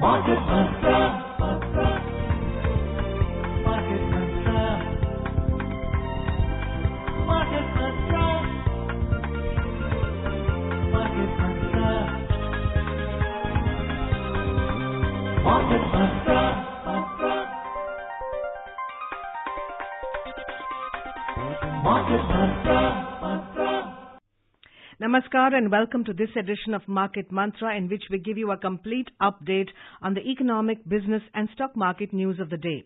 Market Mantra. Market Mantra. Market Mantra. Market Mantra. Market Mantra. Market Mantra. Namaskar and welcome to this edition of Market Mantra, in which we give you a complete update on the economic, business and stock market news of the day.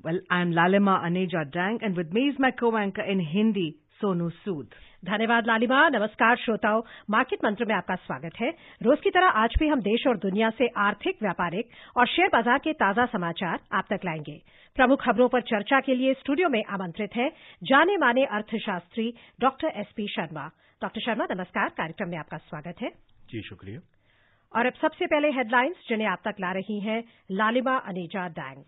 Well, I'm Lalima Aneja Dang, and with me is my co-anchor in Hindi, Sonu Sood. धन्यवाद लालिमा। नमस्कार श्रोताओं, market Mantra में आपका स्वागत है। रोज की तरह आज भी हम देश और दुनिया से आर्थिक, व्यापारिक और शेयर बाजार के ताजा समाचार आप तक लाएंगे। प्रमुख खबरों पर चर्चा के लिए स्टूडियो में आमंत्रित है जाने माने अर्थशास्त्री doctor SP Sharma. Doctor Sharma, नमस्कार। कार्यक्रम में आपका स्वागत है। जी, शुक्रिया। और अब सबसे पहले हेडलाइंस जिन्हें आप तक ला रही हैं लालिमा Aneja dang.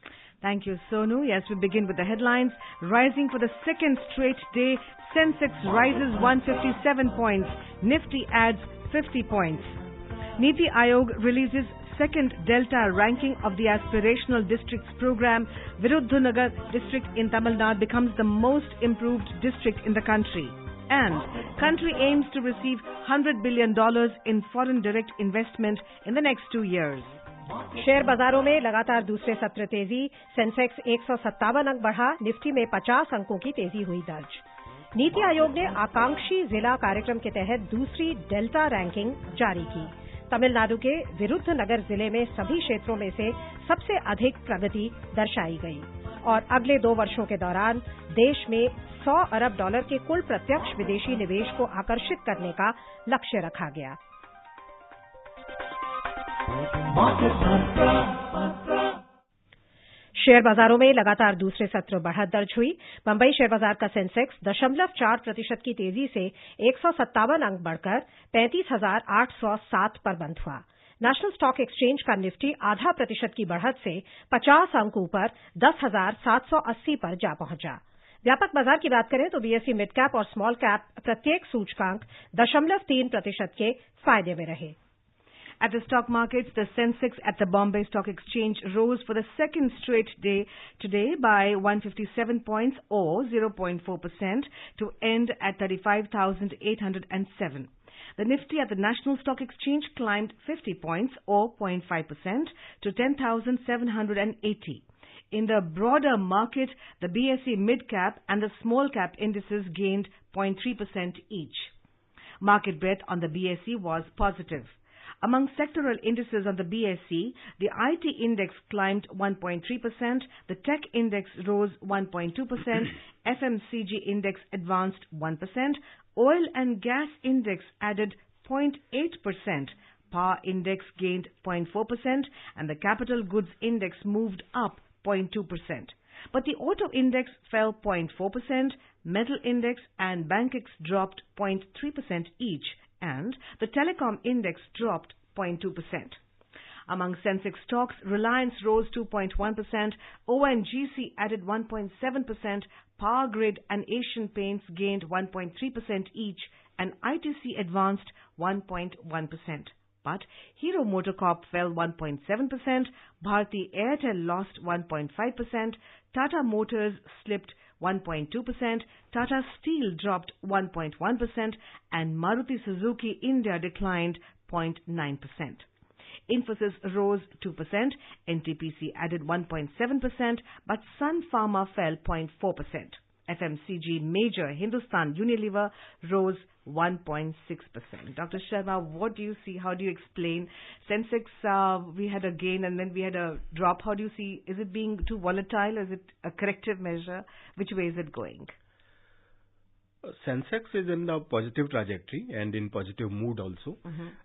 Thank you, Sonu. Yes, we begin with the headlines. Rising for the second straight day, Sensex rises 157 points. Nifty adds 50 points. Niti Aayog releases second Delta ranking of the Aspirational Districts program. Viruddhanagar district in Tamil Nadu becomes the most improved district in the country. And country aims to receive $100 billion in foreign direct investment in the next 2 years. Share बाजारों में लगातार दूसरे सत्र तेजी। Sensex 157 अंक बढ़ा, Nifty में 50 अंकों की तेजी हुई दर्ज। नीति आयोग ने आकांक्षी जिला कार्यक्रम के तहत दूसरी डेल्टा रैंकिंग जारी की। तमिलनाडु के विरुद्धनगर जिले में सभी क्षेत्रों में से सबसे अधिक प्रगति दर्शाई गई और अगले 2 वर्षों के दौरान देश में $100 अरब के कुल प्रत्यक्ष विदेशी निवेश को आकर्षित करने का लक्ष्य रखा गया। शेयर बाजारों में लगातार दूसरे सत्र बढ़त दर्ज हुई। बंबई शेयर बाजार का सेंसेक्स 0.4% की तेजी से 157 अंक बढ़कर 35,807 पर बंद हुआ। नेशनल स्टॉक एक्सचेंज का निफ्टी 0.5% की बढ़त से 50 अंक ऊपर 10,780 पर जा पहुंचा। व्यापक बाजार की बात करें तो बीएसई मिड कैप और स्मॉल कैप प्रत्येक सूचकांक 0.3% के फायदे में रहे। At the stock markets, the Sensex at the Bombay Stock Exchange rose for the second straight day today by 157 points or 0.4% to end at 35,807. The Nifty at the National Stock Exchange climbed 50 points or 0.5% to 10,780. In the broader market, the BSE mid-cap and the small-cap indices gained 0.3% each. Market breadth on the BSE was positive. Among sectoral indices on the BSE, the IT index climbed 1.3%, the tech index rose 1.2%, FMCG index advanced 1%, oil and gas index added 0.8%, power index gained 0.4%, and the capital goods index moved up 0.2%. But the auto index fell 0.4%, metal index and Bankex dropped 0.3% each, and the telecom index dropped 0.2%. Among Sensex stocks, Reliance rose 2.1%, ONGC added 1.7%, Power Grid and Asian Paints gained 1.3% each, and ITC advanced 1.1%. But Hero MotoCorp fell 1.7%, Bharti Airtel lost 1.5%, Tata Motors slipped 1.2%, Tata Steel dropped 1.1%, and Maruti Suzuki India declined 0.9%. Infosys rose 2%, NTPC added 1.7%, but Sun Pharma fell 0.4%. FMCG major Hindustan Unilever rose 1.6%. Dr. Sharma, what do you see? How do you explain? Sensex, we had a gain and then we had a drop. How do you see? Is it being too volatile? Is it a corrective measure? Which way is it going? Sensex is in the positive trajectory and in positive mood also.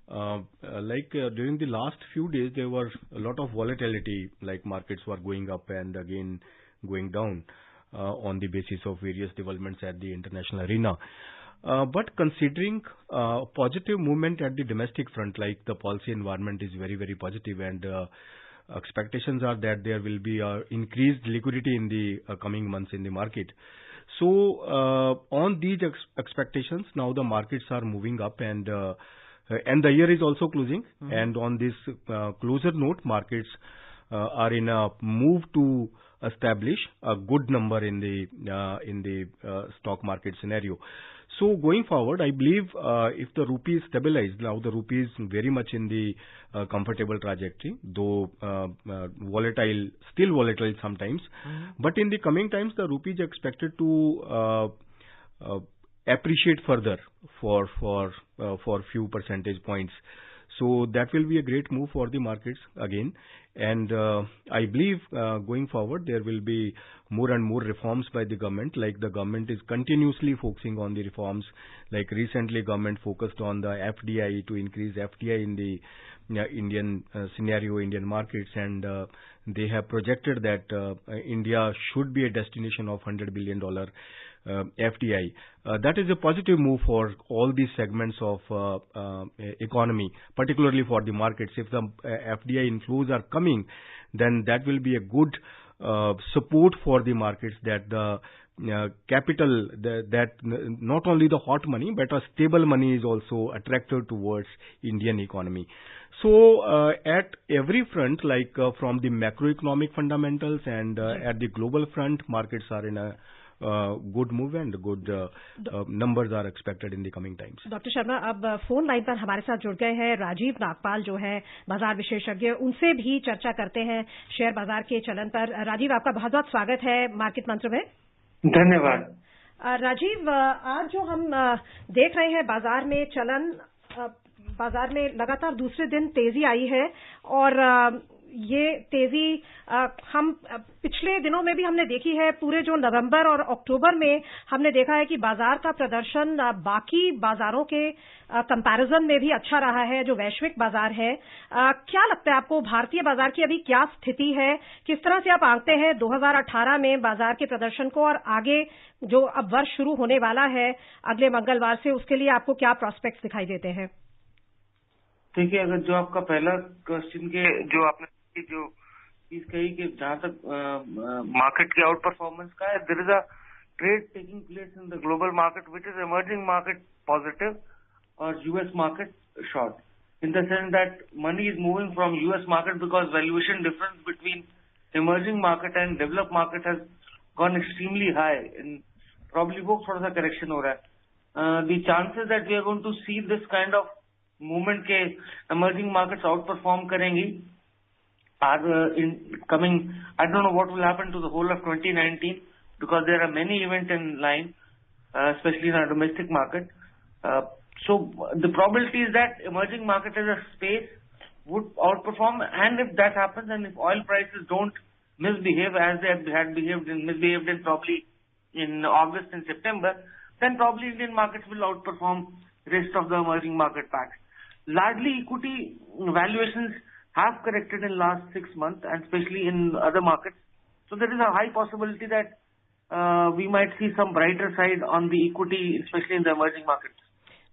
During the last few days, there were a lot of volatility, like markets were going up and again going down on the basis of various developments at the international arena. But considering positive movement at the domestic front, like the policy environment is very, very positive, and expectations are that there will be increased liquidity in the coming months in the market. So on these expectations, now the markets are moving up, and and the year is also closing. And on this closer note, markets are in a move to establish a good number in the stock market scenario. So going forward, I believe if the rupee is stabilized, now the rupee is very much in the comfortable trajectory, though still volatile sometimes. But in the coming times, the rupee is expected to appreciate further for few percentage points. So that will be a great move for the markets again. And I believe going forward there will be more and more reforms by the government. Like the government is continuously focusing on the reforms. Like recently government focused on the FDI to increase FDI in the Indian scenario, Indian markets, and they have projected that India should be a destination of $100 billion FDI. That is a positive move for all these segments of economy, particularly for the markets. If the FDI inflows are coming, then that will be a good support for the markets, that the capital, that not only the hot money, but a stable money is also attracted towards Indian economy. So at every front, like from the macroeconomic fundamentals and at the global front, markets are in a good move and good numbers are expected in the coming times. Doctor Sharma, अब phone line पर हमारे साथ जुड़ गए हैं राजीव नागपाल, जो है बाजार विशेषज्ञ, उनसे भी चर्चा करते हैं शेयर बाजार के चलन पर। राजीव, आपका बहुत बहुत स्वागत है मार्केट मंत्र में। धन्यवाद। राजीव, आज जो हम देख रहे हैं बाजार में चलन, बाजार में लगातार दूसरे दिन तेजी आई है और ये तेजी हम पिछले दिनों में भी हमने देखी है। पूरे जो नवंबर और अक्टूबर में हमने देखा है कि बाजार का प्रदर्शन बाकी बाजारों के कंपैरिजन में भी अच्छा रहा है, जो वैश्विक बाजार है। क्या लगता है आपको, भारतीय बाजार की अभी क्या स्थिति है? किस तरह से आप आंकते हैं 2018 में बाजार के प्रदर्शन को, और आगे जो अब वर्ष शुरू होने वाला है अगले मंगलवार से, उसके लिए आपको क्या प्रोस्पेक्ट्स दिखाई देते हैं? देखिए, अगर जो आपका पहला क्वेश्चन के जो आपने जो चीज कही कि जहां तक मार्केट की आउट परफॉर्मेंस का है, there is a trade taking place in the global market which is emerging market positive और US market short, in the sense that money is moving from US market because valuation difference between emerging market and developed market has gone extremely high, in probably वो थोड़ा सा correction हो रहा है। The chances that we are going to see this kind of movement के emerging markets out perform करेंगी are in coming. I don't know what will happen to the whole of 2019 because there are many events in line, especially in our domestic market. So the probability is that emerging market as a space would outperform, and if that happens, and if oil prices don't misbehave as they had misbehaved in probably in August and September, then probably Indian markets will outperform rest of the emerging market packs. Largely equity valuations have corrected in last 6 months, and especially in other markets. So there is a high possibility that we might see some brighter side on the equity, especially in the emerging markets.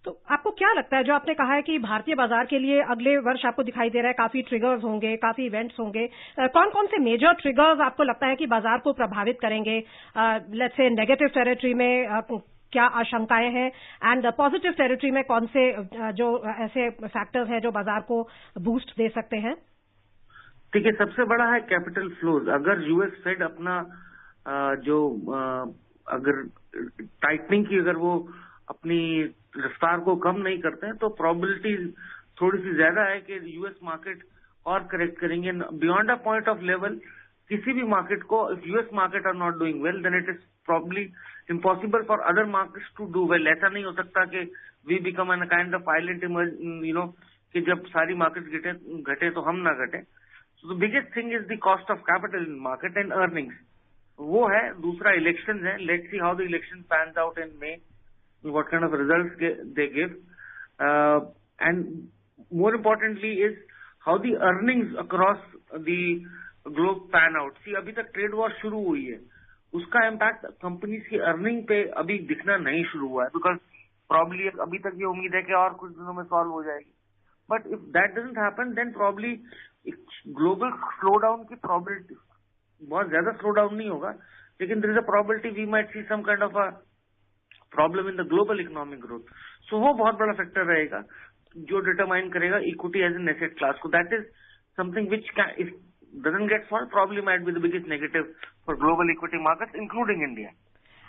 तो आपको क्या लगता है, जो आपने कहा है कि भारतीय बाजार के लिए अगले वर्ष आपको दिखाई दे रहा है काफी ट्रिगर्स होंगे, काफी इवेंट्स होंगे, कौन कौन से मेजर ट्रिगर्स आपको लगता है कि बाजार को प्रभावित करेंगे? लेट्स से नेगेटिव टेरिटरी में क्या आशंकाएं हैं, एंड पॉजिटिव टेरिटरी में कौन से जो ऐसे फैक्टर्स हैं जो बाजार को बूस्ट दे सकते हैं? ठीक है, सबसे बड़ा है कैपिटल फ्लोज। अगर यूएस फेड अपना अगर टाइटनिंग की अगर वो अपनी रफ्तार को कम नहीं करते हैं, तो प्रोबेबिलिटी थोड़ी सी ज्यादा है कि यूएस मार्केट और करेक्ट करेंगे beyond a point of level. किसी भी मार्केट को, if US market are not doing well, then it is probably impossible for other markets to do well. ऐसा नहीं हो सकता कि we become a kind of island, कि जब सारी मार्केट घटे तो हम ना घटे। So the biggest thing is the cost of capital in market and earnings. वो है। दूसरा इलेक्शन है। Let's see how the election pans out in May, what kind of results they give, and more importantly is how the earnings across the globe pan out. See, अभी तक trade war शुरू हुई है, उसका impact companies की earning पे अभी दिखना नहीं शुरू हुआ है, बिकॉज प्रॉब्ली अभी तक ये उम्मीद है कि और कुछ दिनों में सॉल्व हो जाएगी। But if that doesn't happen, then probably global slow down की प्रॉबिलिटी, बहुत ज्यादा स्लो डाउन नहीं होगा, लेकिन there is a probability we might see some kind of a problem in the global economic growth. So वो बहुत बड़ा factor रहेगा। जो डिटरमाइन करेगा equity as an asset class को. That is something which if doesn't get solved, probably might be the biggest negative for global equity markets, including India.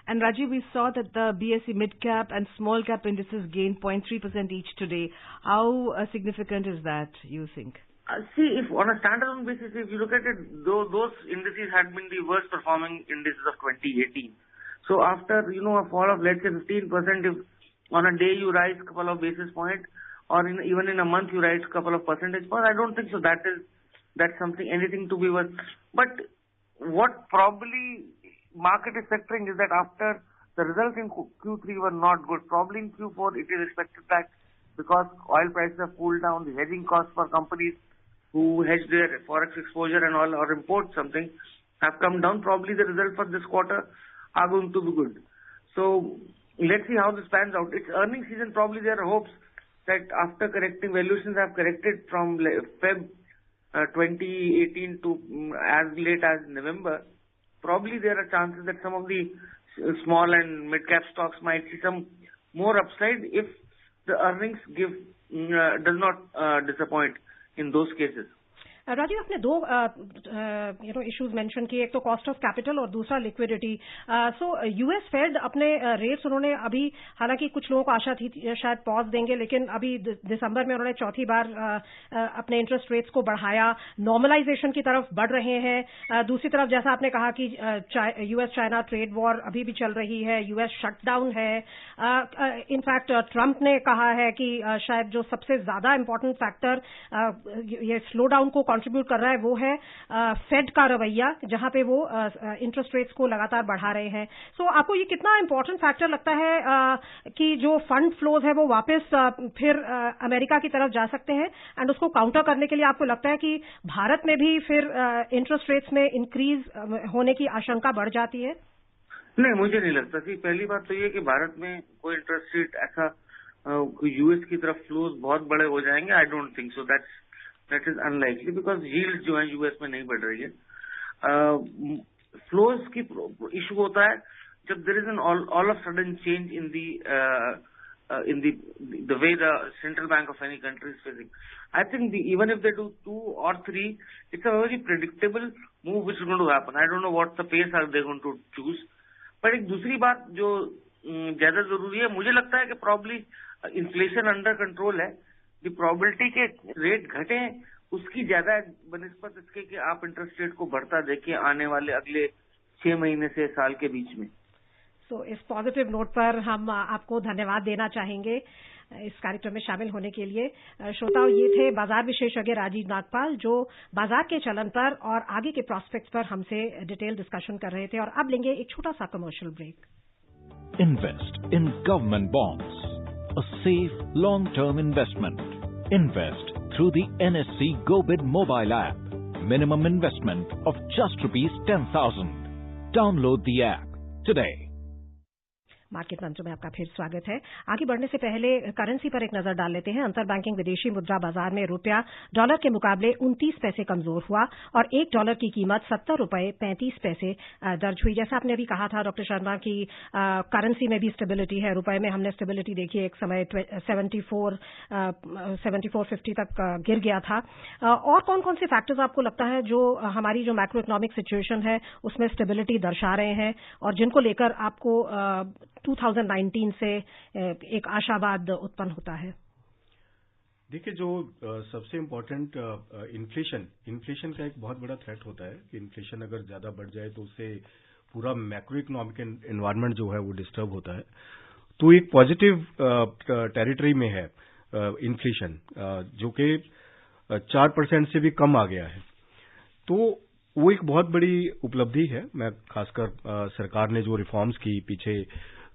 And Rajiv, we saw that the BSE mid-cap and small-cap indices gained 0.3% each today. How significant is that, you think? See, if on a standalone basis, if you look at it, those indices had been the worst performing indices of 2018. So after, a fall of let's say 15%, if on a day you rise a couple of basis points, or even in a month you rise a couple of percentage points, I don't think so. That's something, anything to be worth. But what probably market is factoring is that after the results in Q3 were not good, probably in Q4 it is expected that because oil prices have cooled down, the hedging costs for companies who hedge their forex exposure and all or import something have come down. Probably the results for this quarter are going to be good. So let's see how this pans out. It's earnings season. Probably there are hopes that after correcting, valuations have corrected from Feb 2018 to as late as November. Probably there are chances that some of the small and mid-cap stocks might see some more upside if the earnings does not disappoint in those cases. Rajiv, आपने दो issues mention किए, एक तो cost of capital और दूसरा liquidity. So US Fed अपने rates उन्होंने अभी, हालांकि कुछ लोगों को आशा थी शायद पॉज देंगे, लेकिन अभी दिसंबर में उन्होंने चौथी बार अपने इंटरेस्ट रेट्स को बढ़ाया, नॉर्मलाइजेशन की तरफ बढ़ रहे हैं. दूसरी तरफ जैसा आपने कहा कि यूएस चाइना ट्रेड वॉर अभी भी चल रही है, यूएस शटडाउन है. इनफैक्ट ट्रंप ने कहा है कि शायद जो सबसे ज्यादा इंपॉर्टेंट फैक्टर ये स्लो डाउन को कंट्रीब्यूट कर रहा है वो है फेड का रवैया, जहां पे वो इंटरेस्ट रेट्स को लगातार बढ़ा रहे हैं. सो आपको ये कितना इंपॉर्टेंट फैक्टर लगता है कि जो फंड फ्लोज है वो वापस फिर अमेरिका की तरफ जा सकते हैं, एंड उसको काउंटर करने के लिए आपको लगता है कि भारत में भी फिर इंटरेस्ट रेट्स में इंक्रीज होने की आशंका बढ़ जाती है? नहीं, मुझे नहीं लगता. पहली बात तो ये कि भारत में कोई इंटरेस्ट रेट ऐसा यूएस की तरफ फ्लोज बहुत बड़े हो जाएंगे. I don't think so. That is unlikely because yield जो है यूएस में नहीं बढ़ रही है. फ्लोज की इशू होता है जब there is an all of sudden change in the way the central bank of any country is facing. I think even if they do 2 or 3, it's a very predictable move which is going to happen. I don't know what the pace are they going to choose. पर एक दूसरी बात जो ज्यादा जरूरी है, मुझे लगता है कि प्रॉब्ली इन्फ्लेशन अंडर कंट्रोल है. द प्रोबेबिलिटी के रेट घटे उसकी ज्यादा बनिस्बत इसके कि आप इंटरेस्ट रेट को बढ़ता देखिए आने वाले अगले 6 महीने से साल के बीच में. तो इस पॉजिटिव नोट पर हम आपको धन्यवाद देना चाहेंगे इस कार्यक्रम में शामिल होने के लिए. श्रोताओं, ये थे बाजार विशेषज्ञ राजीव नागपाल जो बाजार के चलन पर और आगे के प्रोस्पेक्ट्स पर हमसे डिटेल डिस्कशन कर रहे थे. और अब लेंगे एक छोटा सा commercial break. Invest in government bonds, a safe long term investment. Invest through the NSE GoBid mobile app. Minimum investment of just ₹10,000. Download the app today. Market Mantra में आपका फिर स्वागत है. आगे बढ़ने से पहले करेंसी पर एक नजर डाल लेते हैं. अंतर बैंकिंग विदेशी मुद्रा बाजार में रुपया डॉलर के मुकाबले 29 पैसे कमजोर हुआ और $1 की कीमत ₹70.35 दर्ज हुई. जैसा आपने अभी कहा था डॉक्टर शर्मा की करेंसी में भी स्टेबिलिटी है. रुपए में हमने स्टेबिलिटी देखी, एक समय 74.50 तक गिर गया था. और कौन कौन से फैक्टर्स आपको लगता है जो हमारी जो मैक्रो इकोनॉमिक सिचुएशन है उसमें स्टेबिलिटी दर्शा रहे हैं और जिनको लेकर आपको 2019 से एक आशावाद उत्पन्न होता है? देखिए, जो सबसे इम्पोर्टेंट इन्फ्लेशन का एक बहुत बड़ा थ्रेट होता है कि इन्फ्लेशन अगर ज्यादा बढ़ जाए तो उससे पूरा मैक्रो इकोनॉमिक एनवायरनमेंट जो है वो डिस्टर्ब होता है. तो एक पॉजिटिव टेरिटरी में है इन्फ्लेशन, जो कि 4% से भी कम आ गया है. तो वो एक बहुत बड़ी उपलब्धि है. मैं खासकर सरकार ने जो रिफॉर्म्स की पीछे,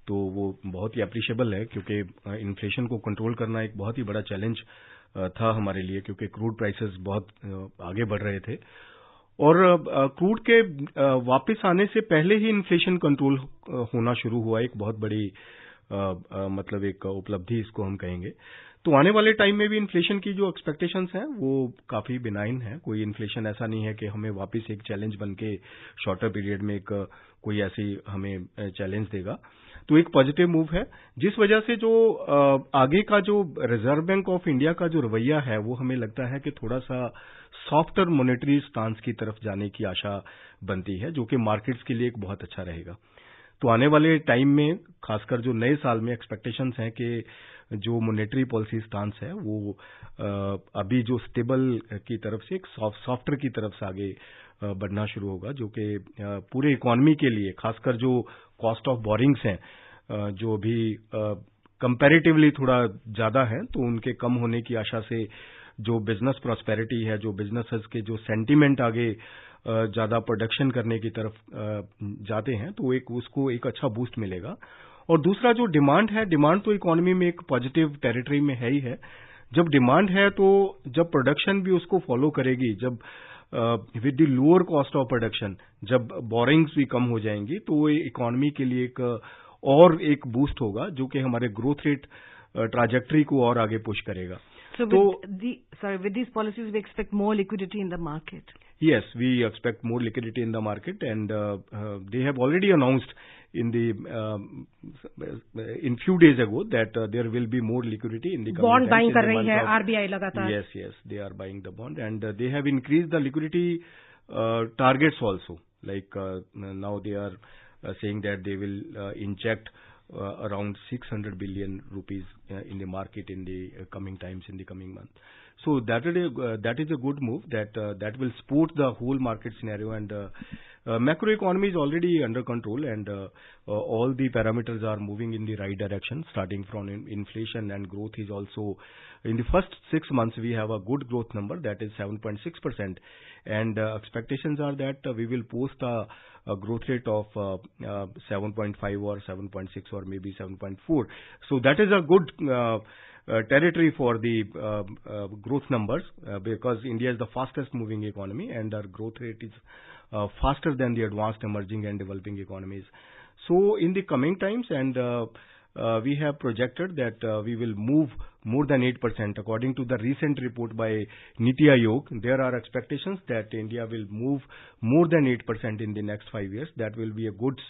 तो वो बहुत ही अप्रिशिएबल है क्योंकि इन्फ्लेशन को कंट्रोल करना एक बहुत ही बड़ा चैलेंज था हमारे लिए, क्योंकि क्रूड प्राइसेस बहुत आगे बढ़ रहे थे और क्रूड के वापस आने से पहले ही इन्फ्लेशन कंट्रोल होना शुरू हुआ. एक बहुत बड़ी मतलब एक उपलब्धि इसको हम कहेंगे. तो आने वाले टाइम में भी इन्फ्लेशन की जो एक्सपेक्टेशंस हैं वो काफी बिनाइन है. कोई इन्फ्लेशन ऐसा नहीं है कि हमें वापस एक चैलेंज बन के शॉर्टर पीरियड में एक कोई ऐसी हमें चैलेंज देगा. तो एक पॉजिटिव मूव है, जिस वजह से जो आगे का जो रिजर्व बैंक ऑफ इंडिया का जो रवैया है वो हमें लगता है कि थोड़ा सा सॉफ्टर मॉनेटरी स्टांस की तरफ जाने की आशा बनती है, जो कि मार्केट्स के लिए एक बहुत अच्छा रहेगा। तो आने वाले टाइम में खासकर जो नए साल में एक्सपेक्टेशंस हैं कि जो मॉनेटरी पॉलिसी स्टांस है वो अभी जो स्टेबल की तरफ से एक सॉफ्टर की तरफ से आगे बढ़ना शुरू होगा, जो कि पूरे इकोनॉमी के लिए खासकर जो कॉस्ट ऑफ बोरिंग्स हैं जो भी कंपैरेटिवली थोड़ा ज्यादा है, तो उनके कम होने की आशा से जो बिजनेस प्रॉस्पेरिटी है, जो बिजनेसेस के जो सेंटीमेंट आगे ज्यादा प्रोडक्शन करने की तरफ जाते हैं, तो उसको एक अच्छा बूस्ट मिलेगा। और दूसरा जो डिमांड है, डिमांड तो इकोनॉमी में एक पॉजिटिव टेरिटरी में है ही है। जब डिमांड है तो जब प्रोडक्शन भी उसको फॉलो करेगी, जब with the lower cost of production जब बोरिंग्स भी कम हो जाएंगी, तो ये इकोनॉमी के लिए एक बूस्ट होगा, जो कि हमारे ग्रोथ रेट ट्रैजेक्टरी को और आगे पुश करेगा। So with these policies, we expect more liquidity in the market. Yes, we expect more liquidity in the market, and they have already announced in few days ago that there will be more liquidity in the coming bond times. buying कर रही है RBI लगातार. Yes, they are buying the bond, and they have increased the liquidity targets also. Like now they are saying that they will inject around 600 billion rupees in the market in the coming times, in the coming month. So that is a good move that will support the whole market scenario, and macroeconomy is already under control, and all the parameters are moving in the right direction, starting from inflation, and growth is also in the first 6 months we have a good growth number, that is 7.6%, and expectations are that we will post a growth rate of 7.5 or 7.6 or maybe 7.4. So that is a good territory for the growth numbers, because India is the fastest moving economy, and our growth rate is faster than the advanced emerging and developing economies. So in the coming times, and we have projected that we will move more than 8%. According to the recent report by Niti Aayog, there are expectations that India will move more than 8% in the next 5 years. That will be a good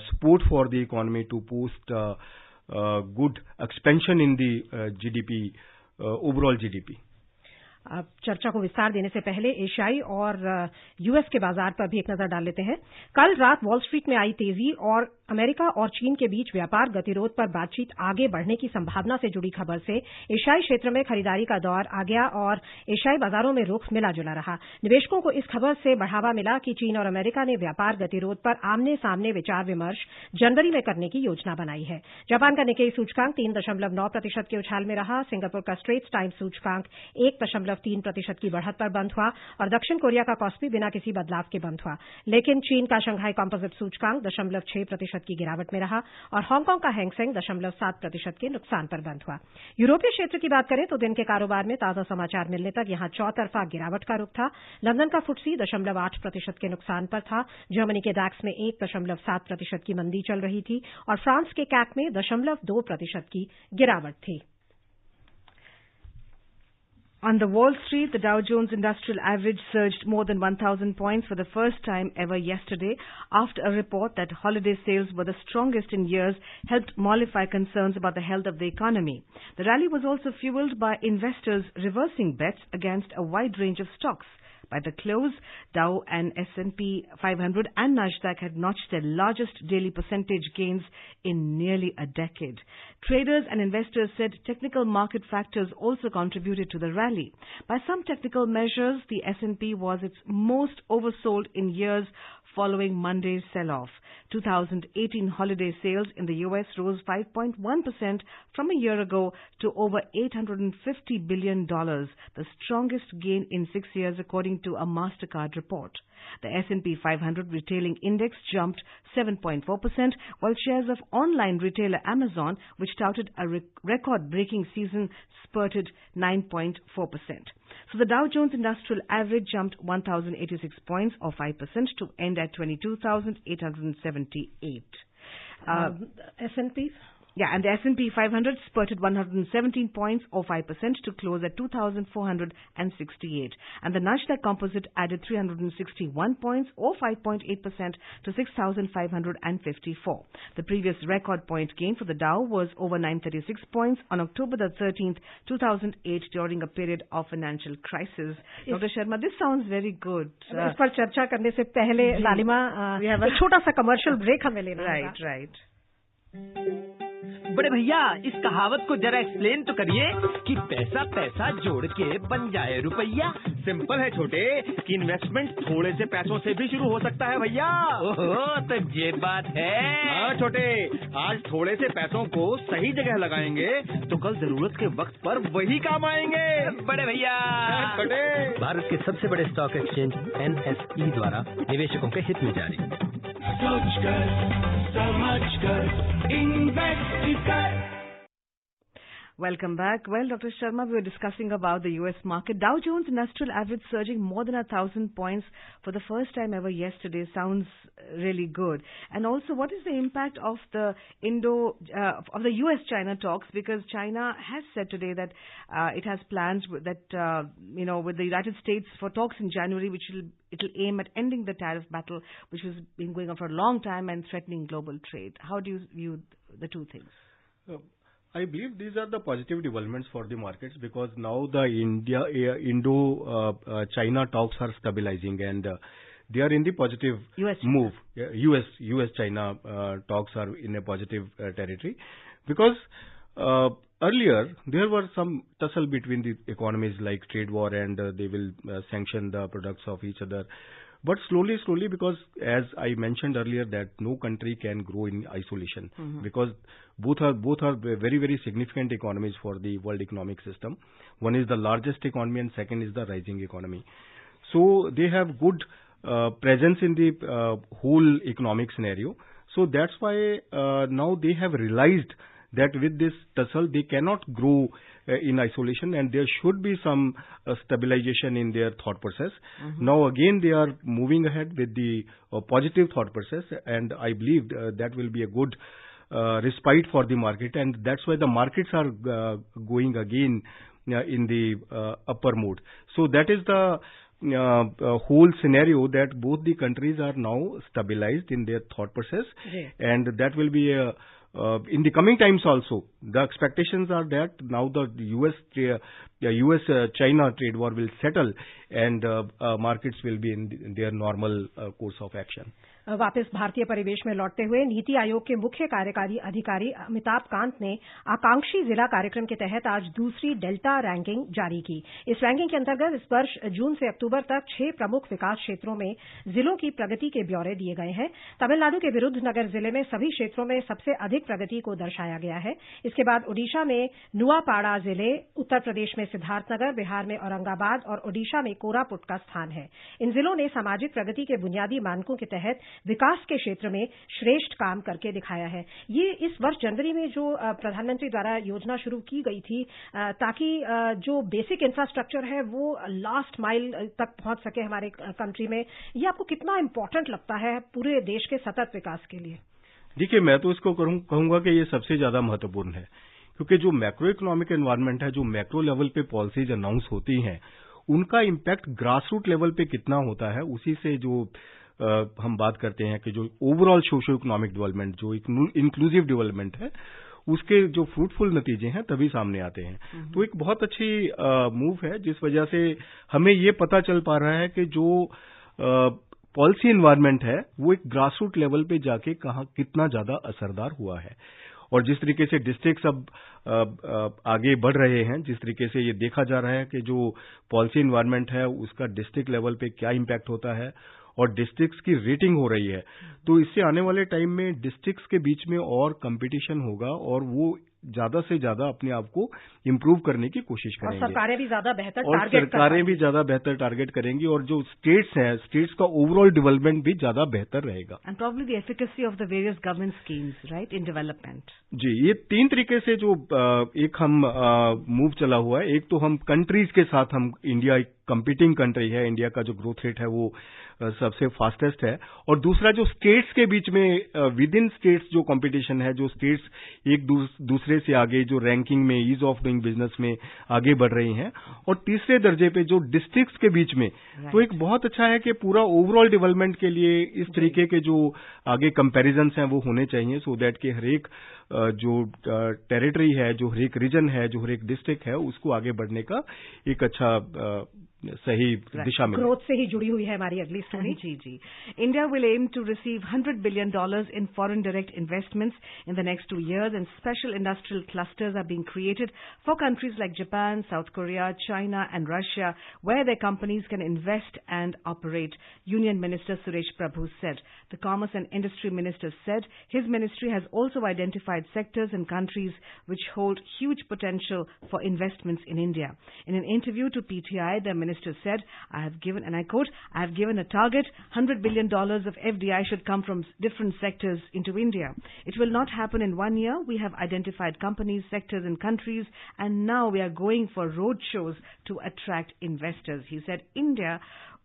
support for the economy to boost good expansion in the GDP, overall GDP. अब चर्चा को विस्तार देने से पहले एशियाई और US के बाजार पर भी एक नजर डाल लेते हैं। कल रात वॉल स्ट्रीट में आई तेजी और अमेरिका और चीन के बीच व्यापार गतिरोध पर बातचीत आगे बढ़ने की संभावना से जुड़ी खबर से एशियाई क्षेत्र में खरीदारी का दौर आ गया और एशियाई बाजारों में रुख मिला जुला रहा। निवेशकों को इस खबर से बढ़ावा मिला कि चीन और अमेरिका ने व्यापार गतिरोध पर आमने सामने विचार विमर्श जनवरी में करने की योजना बनाई है। जापान का निकेई सूचकांक 3.9% के उछाल में रहा। सिंगापुर का स्ट्रेट्स टाइम्स सूचकांक 1.3% की बढ़त पर बंद हुआ और दक्षिण कोरिया का कॉस्पी बिना किसी बदलाव के बंद हुआ। लेकिन चीन का शंघाई कॉम्पोजिट सूचकांक 0.6% की गिरावट में रहा और हांगकांग का हैंगसेंग 0.7% के नुकसान पर बंद हुआ। यूरोपीय क्षेत्र की बात करें तो दिन के कारोबार में ताजा समाचार मिलने तक यहां चौतरफा गिरावट का रुख था। लंदन का फुटसी 0.8% के नुकसान पर था। जर्मनी के डैक्स में 1.7% की मंदी चल रही थी और फ्रांस के कैक में 0.2% की गिरावट थी। On the Wall Street, the Dow Jones Industrial Average surged more than 1,000 points for the first time ever yesterday after a report that holiday sales were the strongest in years helped mollify concerns about the health of the economy. The rally was also fueled by investors reversing bets against a wide range of stocks. By the close, Dow and S&P 500 and Nasdaq had notched their largest daily percentage gains in nearly a decade. Traders and investors said technical market factors also contributed to the rally. By some technical measures, the S&P was its most oversold in years following Monday's sell-off. 2018 holiday sales in the U.S. rose 5.1% from a year ago to over $850 billion, the strongest gain in 6 years according to a MasterCard report. The S&P 500 retailing index jumped 7.4%, while shares of online retailer Amazon, which touted a record-breaking season, spurted 9.4%. So the Dow Jones Industrial Average jumped 1,086 points or 5% to end at 22,878. S&P? Yeah, and the S&P 500 spurted 117 points or 5% to close at 2,468. And the Nasdaq Composite added 361 points or 5.8% to 6,554. The previous record point gain for the Dow was over 936 points on October the 13th, 2008 during a period of financial crisis. Dr. Sharma, this sounds very good. इस पर चर्चा करने से पहले लालिमा एक छोटा सा कमर्शियल ब्रेक हमें लेना होगा. Right. बड़े भैया इस कहावत को जरा एक्सप्लेन तो करिए कि पैसा पैसा जोड़ के बन जाए रुपया. सिंपल है छोटे कि इन्वेस्टमेंट थोड़े से पैसों से भी शुरू हो सकता है भैया. ओहो तो ये बात है. हाँ छोटे, आज थोड़े से पैसों को सही जगह लगाएंगे तो कल जरूरत के वक्त पर वही काम आएंगे. बड़े भैया छोटे. भारत के सबसे बड़े स्टॉक एक्सचेंज NSE द्वारा निवेशकों के हित में जारी. सोच कर समझ कर इन्वेस्ट कर. Welcome back. Well, Dr. Sharma, we were discussing about the U.S. market. Dow Jones Industrial Average surging more than 1,000 points for the first time ever yesterday. Sounds really good. And also, what is the impact of the of the U.S.-China talks? Because China has said today that it has plans that with the United States for talks in January, which it'll aim at ending the tariff battle, which has been going on for a long time and threatening global trade. How do you view the two things? I believe these are the positive developments for the markets because now the Indo-China talks are stabilizing and they are in the positive move. US-China talks are in a positive territory because earlier there were some tussle between the economies like trade war and they will sanction the products of each other. But slowly, because as I mentioned earlier that no country can grow in isolation because both are very, very significant economies for the world economic system. One is the largest economy and second is the rising economy. So they have good presence in the whole economic scenario. So that's why now they have realized that with this tussle they cannot grow in isolation and there should be some stabilization in their thought process. Now again they are moving ahead with the positive thought process and I believe that will be a good respite for the market and that's why the markets are going again in the upper mode. So that is the whole scenario that both the countries are now stabilized in their thought process and that will be a in the coming times also, the expectations are that now the US-China trade war will settle and markets will be in their normal course of action. वापस भारतीय परिवेश में लौटते हुए नीति आयोग के मुख्य कार्यकारी अधिकारी अमिताभ कांत ने आकांक्षी जिला कार्यक्रम के तहत आज दूसरी डेल्टा रैंकिंग जारी की. इस रैंकिंग के अंतर्गत इस वर्ष जून से अक्टूबर तक 6 प्रमुख विकास क्षेत्रों में जिलों की प्रगति के ब्यौरे दिए गए हैं. तमिलनाडु के विरुद्धनगर जिले में सभी क्षेत्रों में सबसे अधिक प्रगति को दर्शाया गया है. इसके बाद ओडिशा में नुआपाड़ा जिले, उत्तर प्रदेश में सिद्धार्थनगर, बिहार में औरंगाबाद और ओडिशा में कोरापुट का स्थान है. इन जिलों ने सामाजिक प्रगति के बुनियादी मानकों के तहत विकास के क्षेत्र में श्रेष्ठ काम करके दिखाया है. ये इस वर्ष जनवरी में जो प्रधानमंत्री द्वारा योजना शुरू की गई थी ताकि जो बेसिक इंफ्रास्ट्रक्चर है वो लास्ट माइल तक पहुंच सके हमारे कंट्री में, ये आपको कितना इम्पोर्टेंट लगता है पूरे देश के सतत विकास के लिए? देखिए, मैं तो इसको कहूंगा कि ये सबसे ज्यादा महत्वपूर्ण है क्योंकि जो मैक्रो इकोनॉमिक एनवायरनमेंट है, जो मैक्रो लेवल पे पॉलिसीज अनाउंस होती हैं, उनका इम्पैक्ट ग्रास रूट लेवल पे कितना होता है, उसी से जो हम बात करते हैं कि जो ओवरऑल सोशियो इकोनॉमिक डेवलपमेंट, जो इंक्लूसिव डेवलपमेंट है, उसके जो फ्रूटफुल नतीजे हैं तभी सामने आते हैं. तो एक बहुत अच्छी मूव है जिस वजह से हमें ये पता चल पा रहा है कि जो पॉलिसी एनवायरनमेंट है वो एक ग्रास रूट लेवल पे जाके कितना ज्यादा असरदार हुआ है. और जिस तरीके से डिस्ट्रिक्ट्स अब आगे बढ़ रहे हैं, जिस तरीके से ये देखा जा रहा है कि जो पॉलिसी एनवायरनमेंट है उसका डिस्ट्रिक्ट लेवल पे क्या इम्पैक्ट होता है और डिस्ट्रिक्ट्स की रेटिंग हो रही है, तो इससे आने वाले टाइम में डिस्ट्रिक्ट्स के बीच में और कंपटीशन होगा और वो ज्यादा से ज्यादा अपने आप को इम्प्रूव करने की कोशिश करेंगे। और सरकारें भी ज्यादा बेहतर टारगेट करेंगी और जो स्टेट्स हैं, स्टेट्स का ओवरऑल डेवलपमेंट भी ज्यादा बेहतर रहेगा। And probably the efficacy of the various government schemes right in development. जी, ये 3 तरीके से जो एक हम मूव चला हुआ है। एक तो हम कंट्रीज के साथ, हम इंडिया एक कंपीटिंग कंट्री है, इंडिया का जो ग्रोथ रेट है वो सबसे फास्टेस्ट है। और दूसरा जो स्टेट्स के बीच में विद इन स्टेट्स जो कंपटीशन है, जो स्टेट्स एक दूसरे से आगे जो रैंकिंग में, ईज ऑफ डूइंग बिजनेस में आगे बढ़ रही हैं। और तीसरे दर्जे पे जो डिस्ट्रिक्ट्स के बीच में, तो एक बहुत अच्छा है कि पूरा ओवरऑल डेवलपमेंट के लिए इस तरीके के जो आगे कंपैरिजन्स हैं वो होने चाहिए, सो दैट कि हर एक जो टेरिटरी है, जो हर एक रीजन है, जो हर एक डिस्ट्रिक्ट है, उसको आगे बढ़ने का एक अच्छा सही दिशा में। ग्रोथ से ही जुड़ी हुई है हमारी अगली स्टोरी। जी। India will aim to receive $100 billion in foreign direct investments in the next 2 years, and special industrial clusters are being created for countries like Japan, South Korea, China, and Russia, where their companies can invest and operate. Union Minister Suresh Prabhu said. The Commerce and Industry Minister said his ministry has also identified sectors and countries which hold huge potential for investments in India. In an interview to PTI, the minister said, I have given, and I quote, I have given a target, $100 billion of FDI should come from different sectors into India. It will not happen in 1 year. We have identified companies, sectors and countries, and now we are going for road shows to attract investors. He said India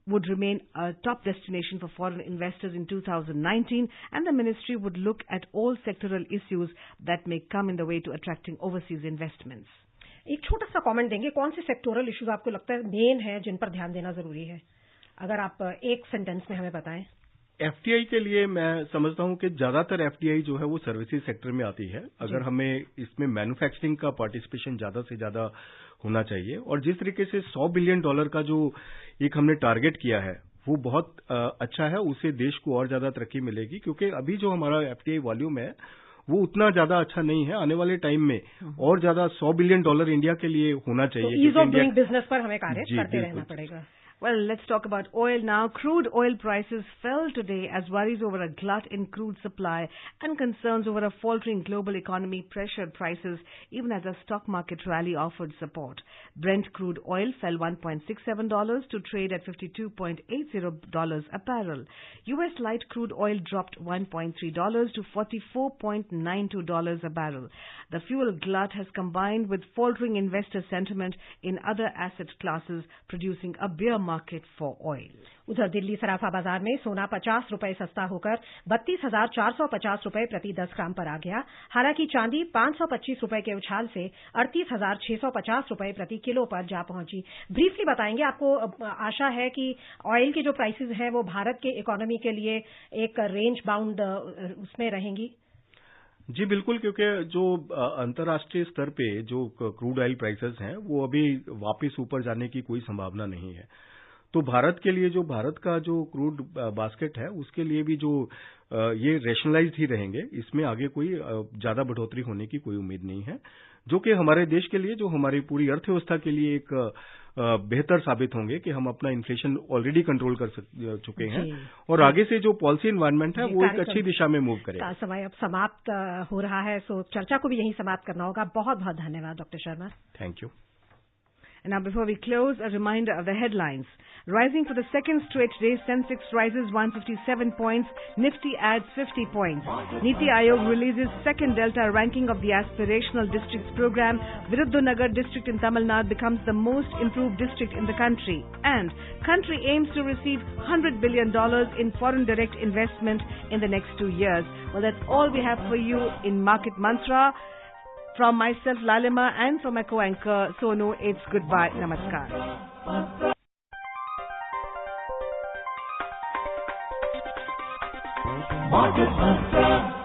would remain a top destination for foreign investors in 2019, and the ministry would look at all sectoral issues that may come in the way to attracting overseas investments. एक छोटा सा comment देंगे, कौन से sectoral issues आपको लगता है main है जिन पर ध्यान देना जरूरी है? अगर आप एक सेंटेंस में हमें बताएं। एफडीआई के लिए मैं समझता हूं कि ज्यादातर एफडीआई जो है वो सर्विसेज सेक्टर में आती है। अगर हमें इसमें मैन्युफैक्चरिंग का पार्टिसिपेशन ज्यादा से ज्यादा होना चाहिए, और जिस तरीके से $100 बिलियन का जो एक हमने टारगेट किया है वो बहुत अच्छा है, उससे देश को और ज्यादा तरक्की मिलेगी, क्योंकि अभी जो हमारा एफडीआई वॉल्यूम है वो उतना ज्यादा अच्छा नहीं है। आने वाले टाइम में और ज्यादा $100 बिलियन इंडिया के लिए होना चाहिए। ईज ऑफ डूइंग बिजनेस पर हमें कार्य करते रहना पड़ेगा। Well, let's talk about oil now. Crude oil prices fell today as worries over a glut in crude supply and concerns over a faltering global economy pressured prices, even as a stock market rally offered support. Brent crude oil fell $1.67 to trade at $52.80 a barrel. U.S. light crude oil dropped $1.3 to $44.92 a barrel. The fuel glut has combined with faltering investor sentiment in other asset classes, producing a bear market for oil. उधर दिल्ली सराफा बाजार में सोना 50 रुपए सस्ता होकर 32,450 रुपए प्रति 10 ग्राम पर आ गया। हालांकि चांदी 525 रुपए के उछाल से 38,650 रुपए प्रति किलो पर जा पहुंची। ब्रीफली बताएंगे, आपको आशा है कि ऑयल की जो प्राइसेस हैं वो भारत के इकोनॉमी के लिए एक रेंज बाउंड उसमें रहेंगी? जी बिल्कुल, क्योंकि जो अंतर्राष्ट्रीय स्तर पे जो क्रूड ऑयल प्राइसेस हैं वो अभी वापस ऊपर जाने की कोई संभावना नहीं है। तो भारत के लिए जो भारत का जो क्रूड बास्केट है उसके लिए भी जो ये रेशनलाइज्ड ही रहेंगे, इसमें आगे कोई ज्यादा बढ़ोतरी होने की कोई उम्मीद नहीं है, जो कि हमारे देश के लिए, जो हमारी पूरी अर्थव्यवस्था के लिए एक बेहतर साबित होंगे कि हम अपना इन्फ्लेशन ऑलरेडी कंट्रोल कर चुके हैं और आगे से जो पॉलिसी एनवायरनमेंट है वो एक अच्छी दिशा में मूव करेगा। समय अब समाप्त हो रहा है, सो चर्चा को भी यहीं समाप्त करना होगा। बहुत बहुत धन्यवाद doctor Sharma. Thank you. And now before we close, a reminder of the headlines. Rising for the second straight day, Sensex rises 157 points, Nifty adds 50 points. Niti Aayog releases second Delta ranking of the Aspirational Districts program. Viruddhanagar district in Tamil Nadu becomes the most improved district in the country. And country aims to receive $100 billion in foreign direct investment in the next 2 years. Well, that's all we have for you in Market Mantra. From myself, Lalima, and from my co-anchor, Sonu, it's goodbye. Namaskar. Market Mantra.